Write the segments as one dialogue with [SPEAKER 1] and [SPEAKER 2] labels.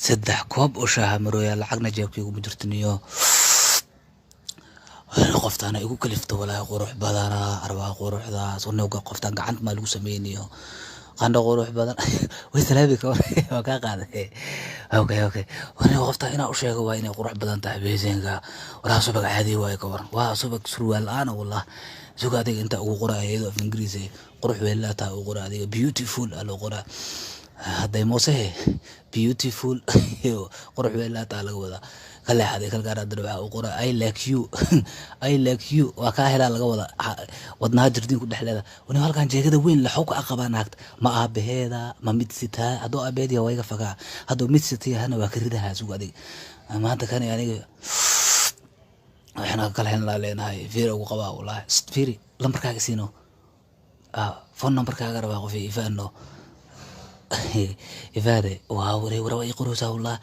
[SPEAKER 1] saddex koob oo shaaha marooya lacagna jeebkaygu ma jirtiniyo qoftaan igu kalifto walaahi qurux badana arbaa quruxdaas wanowga qoftaan gacanta maa lagu sameynayo qandho qurux badan way salaabi ka waa kaa qaaday okay wanowga qoftaan inaa u sheego waa inay qurux badan tahay beesenka walaa subag caadi waaye ka waran waa subag surwaal la-aan wallah suga adiga inta ugu qoraa iyadoo af ingiriisi qurux weylaa taa ugu qoraa adiga beautiful aa loo qoraa hadday moosehe beautiful qurux weylaa taa laga wadaa kale xaday kalgaar hadda waxa uu qoraa I like you I like you waa ka helaa laga wada wadnaha jirdiin ku dhexleeda wani halkan jeegada weyn la xog aqabaa naagta ma aabaheeda ma mid sitaa hadoo aabeediya wayga fagaa hadoo mid sitiyahana waa ka ridaha suuq adig maanta kan aniga waxaan kala helnaa leenahay fiir ugu qabaa wallahi fiiri lambarkaaga siino phone numberkaaga rabaa qof ifaano ifaade waa waray way quruusa wallahi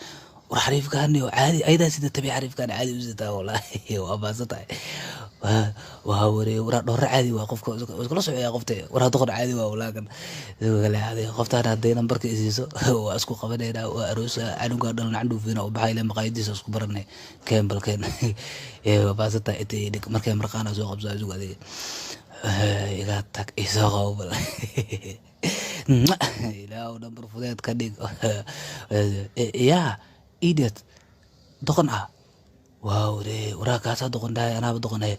[SPEAKER 1] وحريف كان عادي أيضا سيد تبي حريف كان عادي وزيته والله وأباسطه وهوري ورا دور عادي وقف وكل شيء يا قفتي ورا دور عادي والله كان قال هذه قفت أنا هدينا برك إزيزو وأسكو قبلنا وأروس أنا قاعد عنده فينا وبحاله مقايدس أسكو برني كم بالكن وأباسطه إتي ديك مركب مرقانا زوق بزاف زوق هذه يقطك إساقه والله لا ونمبر فلات كديك يا idiot doqon ah waaw waraa kaasaa doqon dhahay anaaba doqon ahe